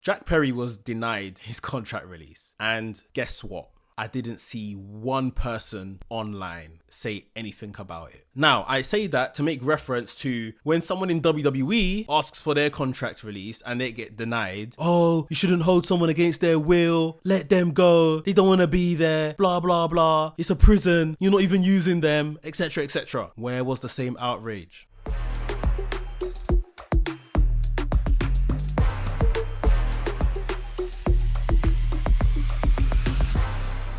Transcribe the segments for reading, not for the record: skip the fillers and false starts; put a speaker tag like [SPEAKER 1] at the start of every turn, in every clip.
[SPEAKER 1] Jack Perry was denied his contract release. And guess what? I didn't see one person online say anything about it. Now, I say that to make reference to when someone in WWE asks for their contract release and they get denied. Oh, you shouldn't hold someone against their will. Let them go. They don't want to be there. Blah, blah, blah. It's a prison. You're not even using them, etc., etc. Where was the same outrage?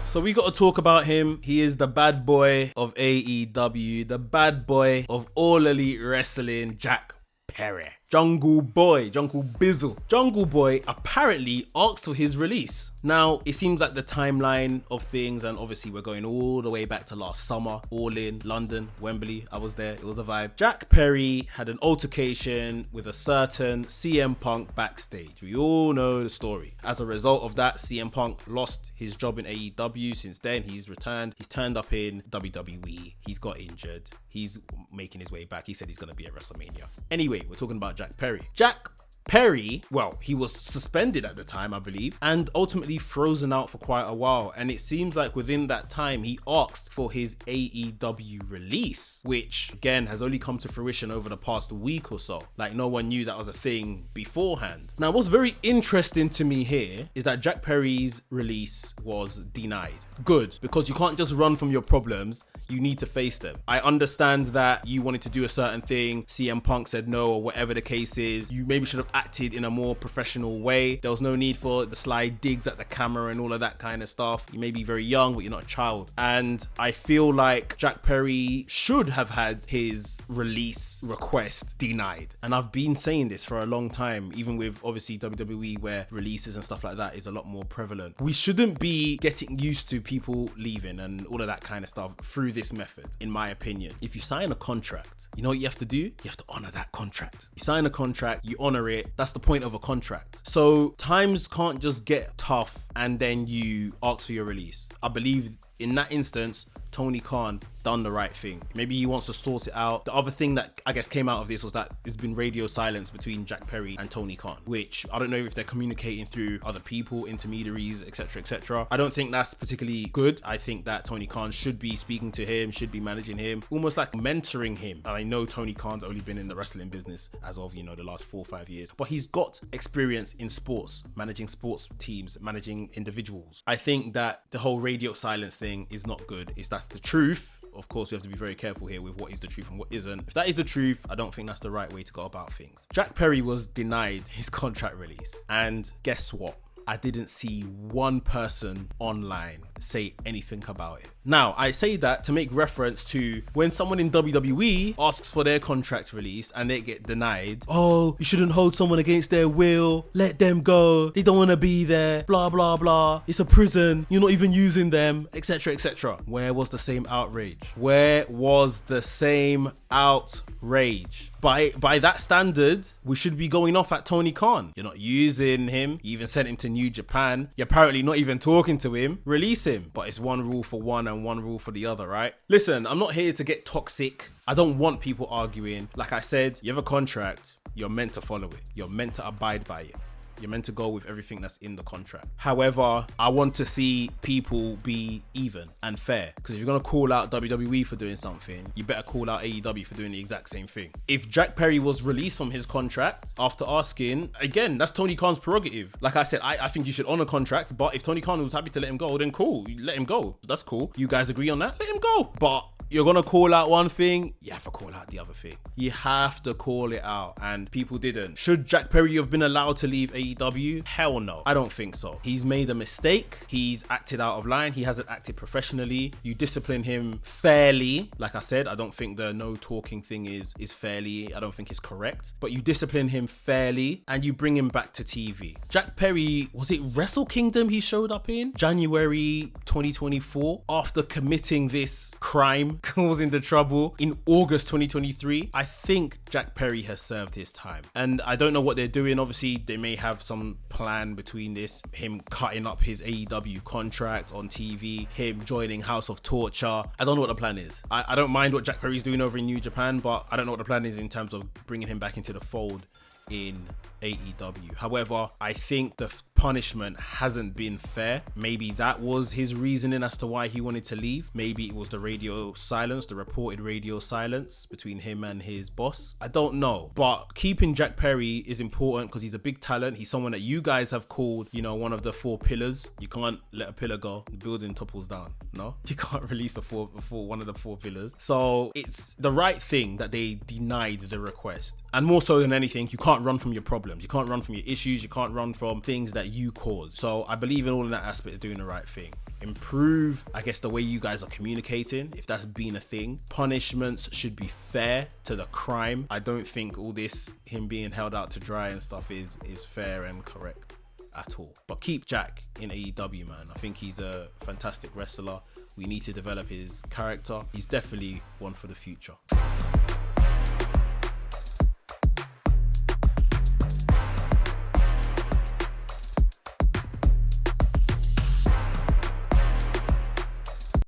[SPEAKER 1] So we got to talk about him. He is the bad boy of AEW, the bad boy of All Elite Wrestling, Jack Perry. Jungle Boy, Jungle Bizzle. Jungle Boy apparently asked for his release. Now, it seems like the timeline of things, and obviously we're going all the way back to last summer, All In, London, Wembley. I was there, it was a vibe. Jack Perry had an altercation with a certain CM Punk backstage. We all know the story. As a result of that, CM Punk lost his job in AEW. Since then, he's returned. He's turned up in WWE. He's got injured. He's making his way back. He said he's going to be at WrestleMania. Anyway, we're talking about Jack Perry. Jack Perry, well, he was suspended at the time, I believe, and ultimately frozen out for quite a while. And it seems like within that time, he asked for his AEW release, which again has only come to fruition over the past week or so. Like, no one knew that was a thing beforehand. Now, what's very interesting to me here is that Jack Perry's release was denied. Good, because you can't just run from your problems. You need to face them. I understand that you wanted to do a certain thing. CM Punk said no, or whatever the case is. You maybe should have acted in a more professional way. There was no need for the sly digs at the camera and all of that kind of stuff. You may be very young, but you're not a child. And I feel like Jack Perry should have had his release request denied. And I've been saying this for a long time, even with obviously WWE, where releases and stuff like that is a lot more prevalent. We shouldn't be getting used to people leaving and all of that kind of stuff through this method, in my opinion. If you sign a contract, you know what you have to do? You have to honor that contract. You sign a contract, you honor it. That's the point of a contract. So times can't just get tough and then you ask for your release. I believe in that instance, Tony Khan done the right thing. Maybe he wants to sort it out. The other thing that I guess came out of this was that there's been radio silence between Jack Perry and Tony Khan, which I don't know if they're communicating through other people, intermediaries, etc., etc. I don't think that's particularly good. I think that Tony Khan should be speaking to him, should be managing him, almost like mentoring him. And I know Tony Khan's only been in the wrestling business as of, the last 4 or 5 years, but he's got experience in sports, managing sports teams, managing individuals. I think that the whole radio silence thing is not good. That's the truth. Of course, we have to be very careful here with what is the truth and what isn't. If that is the truth, I don't think that's the right way to go about things. Jack Perry was denied his contract release. And guess what? I didn't see one person online say anything about it. Now, I say that to make reference to when someone in WWE asks for their contract release and they get denied. Oh, you shouldn't hold someone against their will. Let them go. They don't want to be there. Blah, blah, blah. It's a prison. You're not even using them, etc., etc. Where was the same outrage? Where was the same outrage? By that standard, we should be going off at Tony Khan. You're not using him. You even sent him to New Japan. You're apparently not even talking to him. Release him. But it's one rule for one and one rule for the other, right? Listen, I'm not here to get toxic. I don't want people arguing. Like I said, you have a contract. You're meant to follow it. You're meant to abide by it. You're meant to go with everything that's in the contract. However, I want to see people be even and fair. Because if you're going to call out WWE for doing something, you better call out AEW for doing the exact same thing. If Jack Perry was released from his contract after asking, again, that's Tony Khan's prerogative. Like I said, I think you should honor contracts. But if Tony Khan was happy to let him go, then cool. You let him go. That's cool. You guys agree on that? Let him go. But you're going to call out one thing, you have to call out the other thing. You have to call it out, and people didn't. Should Jack Perry have been allowed to leave AEW? Hell no. I don't think so. He's made a mistake. He's acted out of line. He hasn't acted professionally. You discipline him fairly. Like I said, I don't think the no talking thing is fairly. I don't think it's correct. But you discipline him fairly and you bring him back to TV. Jack Perry, was it Wrestle Kingdom he showed up in? January 2024, after committing this crime, causing the trouble in August 2023. I think Jack Perry has served his time. And I don't know what they're doing. Obviously, they may have some plan between this, him cutting up his AEW contract on TV, him joining House of Torture. I don't know what the plan is. I don't mind what Jack Perry's doing over in New Japan, but I don't know what the plan is in terms of bringing him back into the fold in AEW. However, I think the punishment hasn't been fair. Maybe that was his reasoning as to why he wanted to leave. Maybe it was the radio silence, the reported radio silence between him and his boss. I don't know. But keeping Jack Perry is important because he's a big talent. He's someone that you guys have called, you know, one of the 4 pillars. You can't let a pillar go. The building topples down. No, you can't release one of the 4 pillars. So it's the right thing that they denied the request. And more so than anything, you can't run from your problems. You can't run from your issues. You can't run from things that you cause. So I believe in all in that aspect of doing the right thing. Improve, I guess, the way you guys are communicating, if that's been a thing. Punishments should be fair to the crime. I don't think all this, him being held out to dry and stuff is fair and correct at all. But keep Jack in AEW, man. I think he's a fantastic wrestler. We need to develop his character. He's definitely one for the future.